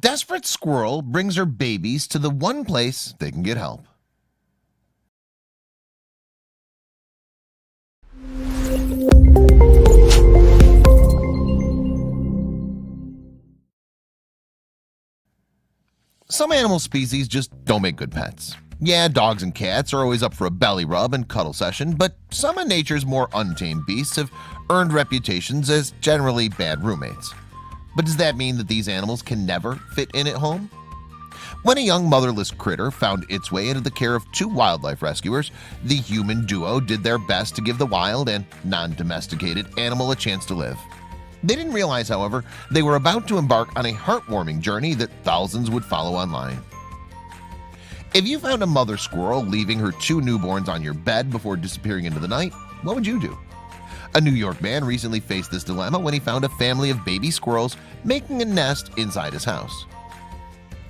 desperate squirrel brings her babies to the one place they can get help. Some animal species just don't make good pets. Yeah, dogs and cats are always up for a belly rub and cuddle session, but some of nature's more untamed beasts have earned reputations as generally bad roommates. But does that mean that these animals can never fit in at home? When a young motherless critter found its way into the care of two wildlife rescuers, the human duo did their best to give the wild and non-domesticated animal a chance to live. They didn't realize, however, they were about to embark on a heartwarming journey that thousands would follow online. If you found a mother squirrel leaving her two newborns on your bed before disappearing into the night, what would you do? A New York man recently faced this dilemma when he found a family of baby squirrels making a nest inside his house.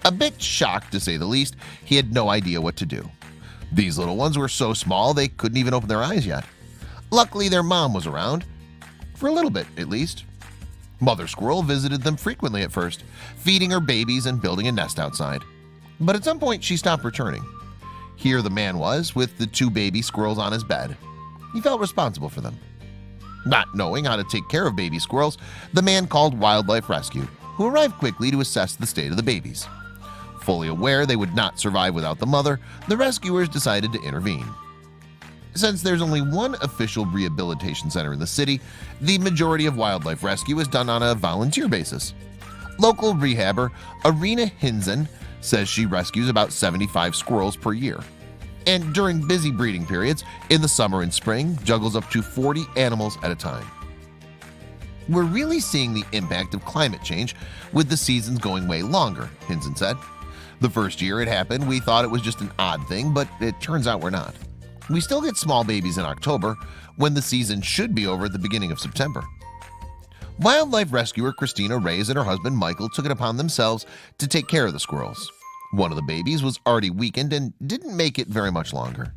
A bit shocked, to say the least, he had no idea what to do. These little ones were so small they couldn't even open their eyes yet. Luckily, their mom was around, for a little bit at least. Mother squirrel visited them frequently at first, feeding her babies and building a nest outside. But at some point she stopped returning. Here the man was with the two baby squirrels on his bed. He felt responsible for them. Not knowing how to take care of baby squirrels, the man called wildlife rescue, who arrived quickly to assess the state of the babies. Fully aware they would not survive without the mother, the rescuers decided to intervene. Since there's only one official rehabilitation center in the city, the majority of wildlife rescue is done on a volunteer basis. Local rehabber Arena Hinzen says she rescues about 75 squirrels per year, and during busy breeding periods in the summer and spring juggles up to 40 animals at a time. We're really seeing the impact of climate change with the seasons going way longer, Hinzen said. The first year it happened, we thought it was just an odd thing, but it turns out we're not. We still get small babies in October when the season should be over at the beginning of September. Wildlife rescuer Christina Reyes and her husband Michael took it upon themselves to take care of the squirrels. One of the babies was already weakened and didn't make it very much longer.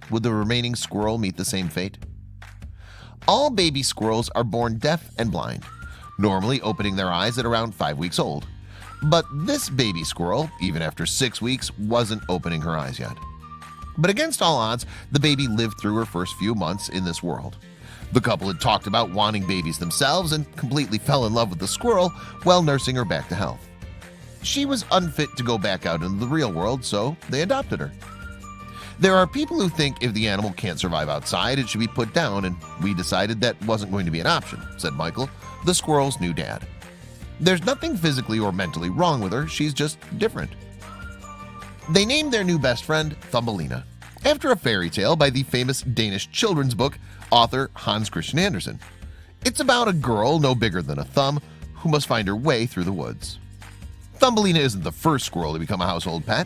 Would the remaining squirrel meet the same fate? All baby squirrels are born deaf and blind, normally opening their eyes at around 5 weeks old. But this baby squirrel, even after 6 weeks, wasn't opening her eyes yet. But against all odds, the baby lived through her first few months in this world. The couple had talked about wanting babies themselves and completely fell in love with the squirrel while nursing her back to health. She was unfit to go back out into the real world, so they adopted her. There are people who think if the animal can't survive outside, it should be put down, and we decided that wasn't going to be an option, said Michael, the squirrel's new dad. There's nothing physically or mentally wrong with her, she's just different. They named their new best friend Thumbelina, after a fairy tale by the famous Danish children's book author Hans Christian Andersen. It's about a girl no bigger than a thumb who must find her way through the woods. Thumbelina isn't the first squirrel to become a household pet.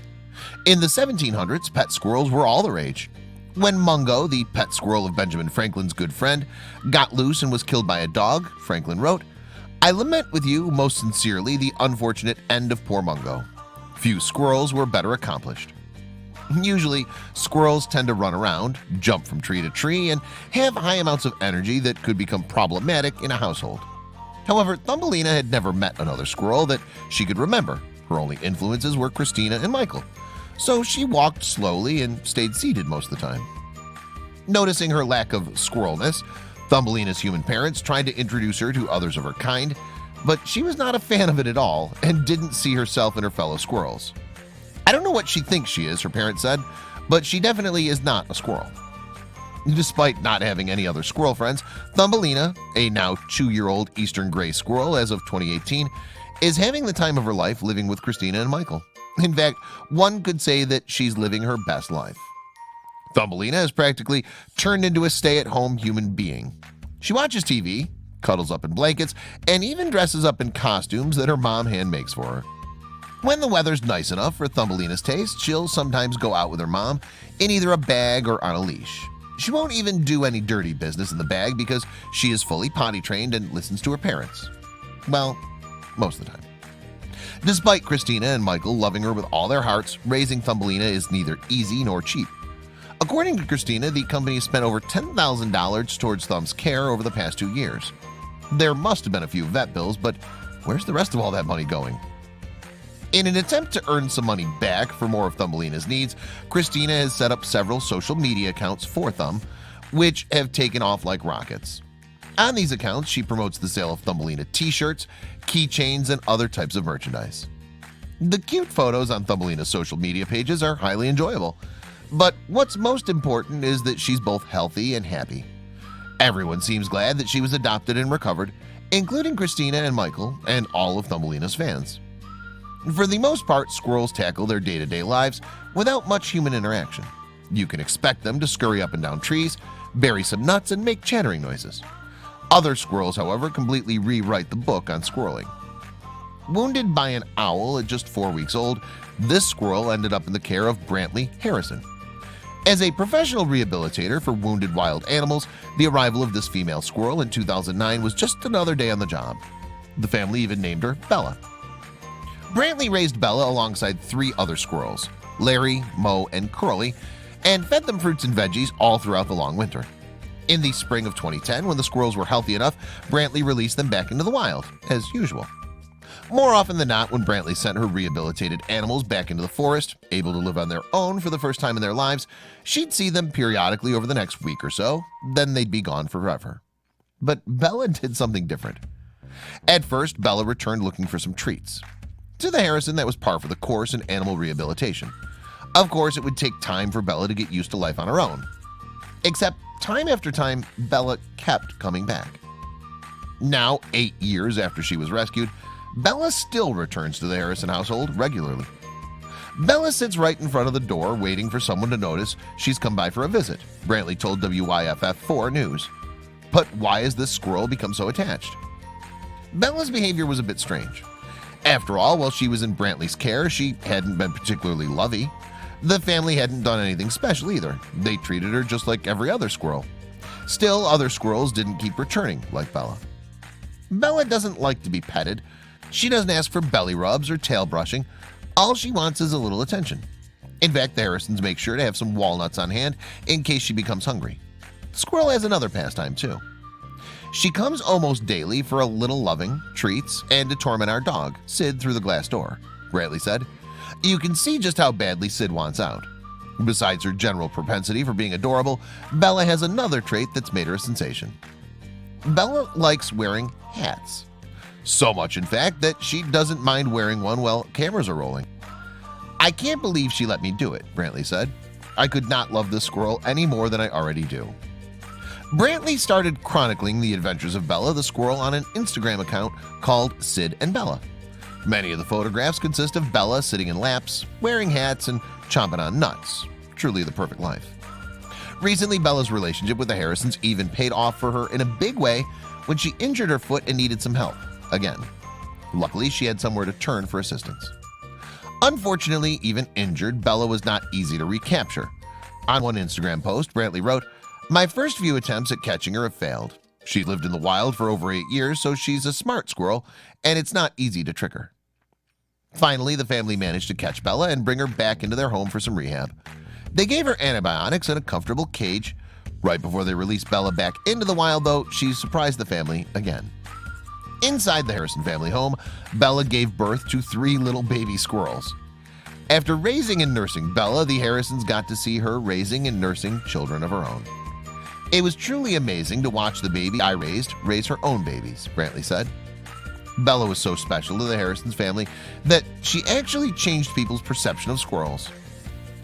In the 1700s, pet squirrels were all the rage. When Mungo, the pet squirrel of Benjamin Franklin's good friend, got loose and was killed by a dog, Franklin wrote, "I lament with you most sincerely the unfortunate end of poor Mungo. Few squirrels were better accomplished." Usually, squirrels tend to run around, jump from tree to tree, and have high amounts of energy that could become problematic in a household. However, Thumbelina had never met another squirrel that she could remember. Her only influences were Christina and Michael, so she walked slowly and stayed seated most of the time. Noticing her lack of squirrelness, Thumbelina's human parents tried to introduce her to others of her kind, but she was not a fan of it at all and didn't see herself in her fellow squirrels. "I don't know what she thinks she is," her parents said, "but she definitely is not a squirrel." Despite not having any other squirrel friends, Thumbelina, a now 2-year-old eastern gray squirrel as of 2018, is having the time of her life living with Christina and Michael. In fact, one could say that she's living her best life. Thumbelina has practically turned into a stay-at-home human being. She watches TV, cuddles up in blankets, and even dresses up in costumes that her mom hand makes for her. When the weather's nice enough for Thumbelina's taste, she'll sometimes go out with her mom in either a bag or on a leash. She won't even do any dirty business in the bag because she is fully potty trained and listens to her parents. Well, most of the time. Despite Christina and Michael loving her with all their hearts, raising Thumbelina is neither easy nor cheap. According to Christina, the company has spent over $10,000 towards Thumb's care over the past 2 years. There must have been a few vet bills, but where's the rest of all that money going? In an attempt to earn some money back for more of Thumbelina's needs, Christina has set up several social media accounts for Thumb, which have taken off like rockets. On these accounts, she promotes the sale of Thumbelina t-shirts, keychains, and other types of merchandise. The cute photos on Thumbelina's social media pages are highly enjoyable, but what's most important is that she's both healthy and happy. Everyone seems glad that she was adopted and recovered, including Christina and Michael and all of Thumbelina's fans. For the most part, squirrels tackle their day-to-day lives without much human interaction. You can expect them to scurry up and down trees, bury some nuts, and make chattering noises. Other squirrels, however, completely rewrite the book on squirreling. Wounded by an owl at just 4 weeks old, this squirrel ended up in the care of Brantley Harrison. As a professional rehabilitator for wounded wild animals, the arrival of this female squirrel in 2009 was just another day on the job. The family even named her Bella. Brantley raised Bella alongside 3 other squirrels, Larry, Mo, and Curly, and fed them fruits and veggies all throughout the long winter. In the spring of 2010, when the squirrels were healthy enough, Brantley released them back into the wild, as usual. More often than not, when Brantley sent her rehabilitated animals back into the forest, able to live on their own for the first time in their lives, she'd see them periodically over the next week or so, then they'd be gone forever. But Bella did something different. At first, Bella returned looking for some treats. To the Harrison, that was par for the course in animal rehabilitation. Of course, it would take time for Bella to get used to life on her own. Except, time after time, Bella kept coming back. Now, 8 years after she was rescued, Bella still returns to the Harrison household regularly. Bella sits right in front of the door waiting for someone to notice she's come by for a visit, Brantley told WYFF4 News. But why has this squirrel become so attached? Bella's behavior was a bit strange. After all, while she was in Brantley's care, she hadn't been particularly lovey. The family hadn't done anything special either. They treated her just like every other squirrel. Still, other squirrels didn't keep returning like Bella. Bella doesn't like to be petted. She doesn't ask for belly rubs or tail brushing. All she wants is a little attention. In fact, the Harrisons make sure to have some walnuts on hand in case she becomes hungry. The squirrel has another pastime too. She comes almost daily for a little loving, treats, and to torment our dog, Sid, through the glass door, Brantley said. You can see just how badly Sid wants out. Besides her general propensity for being adorable, Bella has another trait that's made her a sensation. Bella likes wearing hats. So much, in fact, that she doesn't mind wearing one while cameras are rolling. I can't believe she let me do it, Brantley said. I could not love this squirrel any more than I already do. Brantley started chronicling the adventures of Bella the squirrel on an Instagram account called Sid and Bella. Many of the photographs consist of Bella sitting in laps, wearing hats, and chomping on nuts. Truly the perfect life. Recently, Bella's relationship with the Harrisons even paid off for her in a big way when she injured her foot and needed some help again. Luckily, she had somewhere to turn for assistance. Unfortunately, even injured, Bella was not easy to recapture. On one Instagram post, Brantley wrote, "My first few attempts at catching her have failed. She lived in the wild for over 8 years, so she's a smart squirrel, and it's not easy to trick her." Finally, the family managed to catch Bella and bring her back into their home for some rehab. They gave her antibiotics and a comfortable cage. Right before they released Bella back into the wild, though, she surprised the family again. Inside the Harrison family home, Bella gave birth to 3 little baby squirrels. After raising and nursing Bella, the Harrisons got to see her raising and nursing children of her own. It was truly amazing to watch the baby I raised raise her own babies, Brantley said. Bella was so special to the Harrisons family that she actually changed people's perception of squirrels.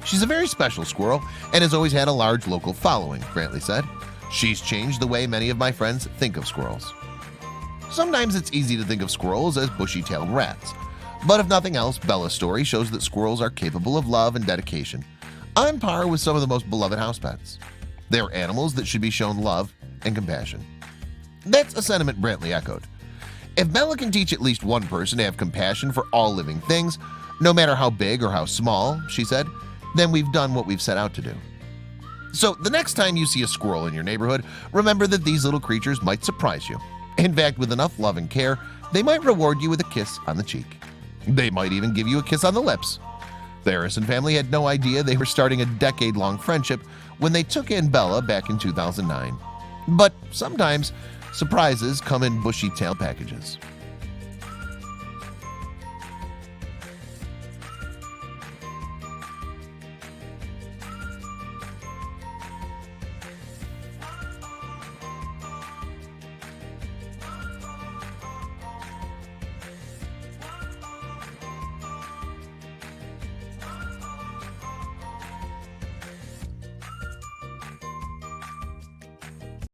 She's a very special squirrel and has always had a large local following, Brantley said. She's changed the way many of my friends think of squirrels. Sometimes it's easy to think of squirrels as bushy-tailed rats. But if nothing else, Bella's story shows that squirrels are capable of love and dedication, on par with some of the most beloved house pets. They're animals that should be shown love and compassion. That's a sentiment Brantley echoed. If Bella can teach at least one person to have compassion for all living things, no matter how big or how small, she said, then we've done what we've set out to do. So the next time you see a squirrel in your neighborhood, remember that these little creatures might surprise you. In fact, with enough love and care, they might reward you with a kiss on the cheek. They might even give you a kiss on the lips. The Harrison family had no idea they were starting a decade-long friendship when they took in Bella back in 2009. But sometimes surprises come in bushy-tailed packages.